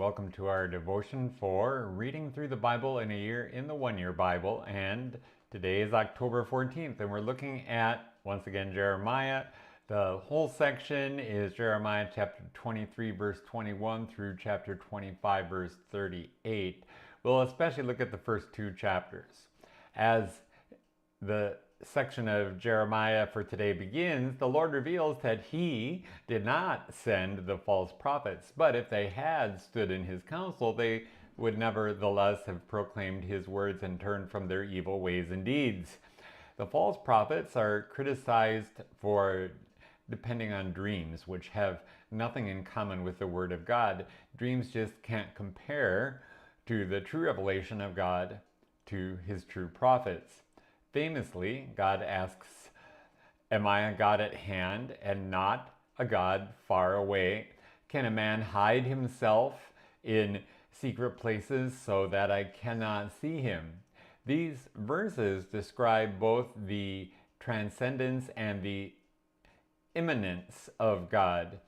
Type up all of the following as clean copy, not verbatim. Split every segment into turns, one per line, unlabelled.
welcome to our devotion for reading through the Bible in a year in the One Year Bible. And today is October 14th, and we're looking at, once again, Jeremiah. The whole section is Jeremiah chapter 23, verse 21 through chapter 25, verse 38. We'll especially look at the first two chapters. As the section of Jeremiah for today begins, the Lord reveals that he did not send the false prophets, but if they had stood in his counsel, they would nevertheless have proclaimed his words and turned from their evil ways and deeds. The false prophets are criticized for depending on dreams, which have nothing in common with the Word of God. Dreams just can't compare to the true revelation of God to his true prophets. Famously, God asks, "Am I a God at hand and not a God far away? Can a man hide himself in secret places so that I cannot see him?" These verses describe both the transcendence and the immanence of God.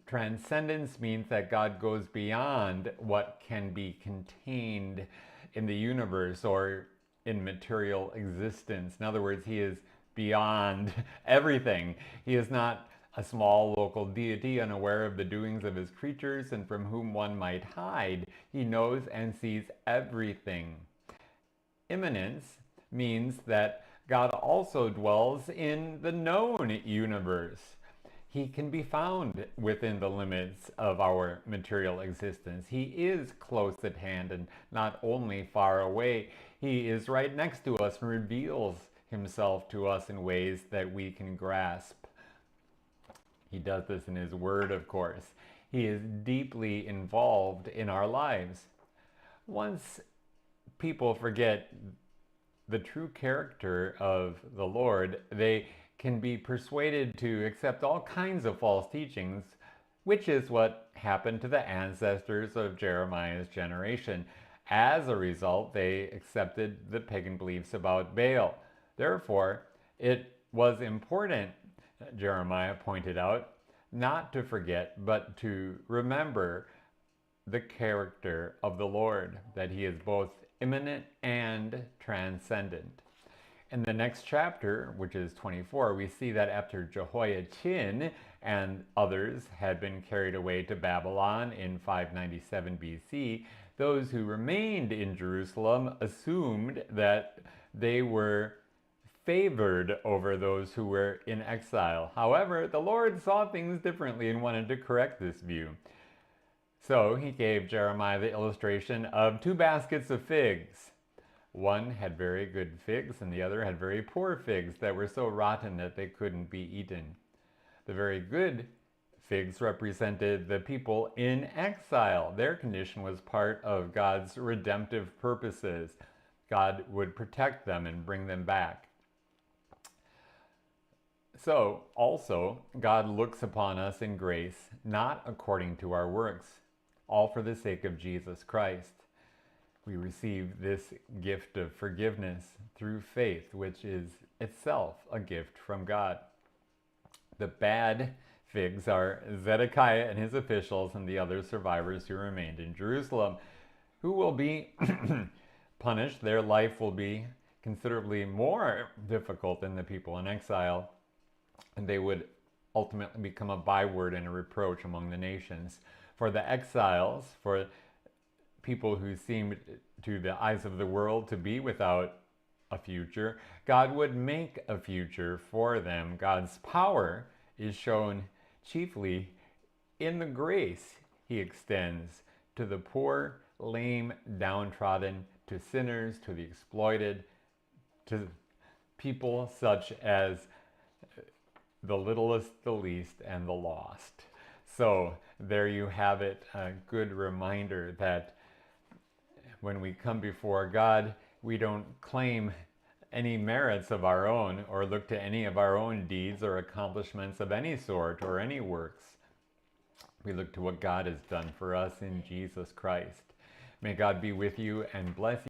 Transcendence means that God goes beyond what can be contained in the universe or in material existence. In other words, he is beyond everything. He is not a small local deity unaware of the doings of his creatures and from whom one might hide. He knows and sees everything. Immanence means that God also dwells in the known universe. He can be found within the limits of our material existence. He is close at hand and not only far away. He is right next to us and reveals himself to us in ways that we can grasp. He does this in his word, of course. He is deeply involved in our lives. Once people forget the true character of the Lord, they can be persuaded to accept all kinds of false teachings, which is what happened to the ancestors of Jeremiah's generation. As a result, they accepted the pagan beliefs about Baal. Therefore, it was important, Jeremiah pointed out, not to forget, but to remember the character of the Lord, that he is both immanent and transcendent. In the next chapter, which is 24, we see that after Jehoiachin and others had been carried away to Babylon in 597 BC, those who remained in Jerusalem assumed that they were favored over those who were in exile. However, the Lord saw things differently and wanted to correct this view. So he gave Jeremiah the illustration of two baskets of figs. One had very good figs and the other had very poor figs that were so rotten that they couldn't be eaten. The very good figs represented the people in exile. Their condition was part of God's redemptive purposes. God would protect them and bring them back. So, also, God looks upon us in grace, not according to our works, all for the sake of Jesus Christ. We receive this gift of forgiveness through faith, which is itself a gift from God. The bad figs are Zedekiah and his officials and the other survivors who remained in Jerusalem, who will be punished. Their life will be considerably more difficult than the people in exile, and they would ultimately become a byword and a reproach among the nations. For the exiles, for people who seemed to the eyes of the world to be without a future, God would make a future for them. God's power is shown chiefly in the grace he extends to the poor, lame, downtrodden, to sinners, to the exploited, to people such as the littlest, the least, and the lost. So there you have it, a good reminder that when we come before God, we don't claim any merits of our own or look to any of our own deeds or accomplishments of any sort or any works. We look to what God has done for us in Jesus Christ. May God be with you and bless you.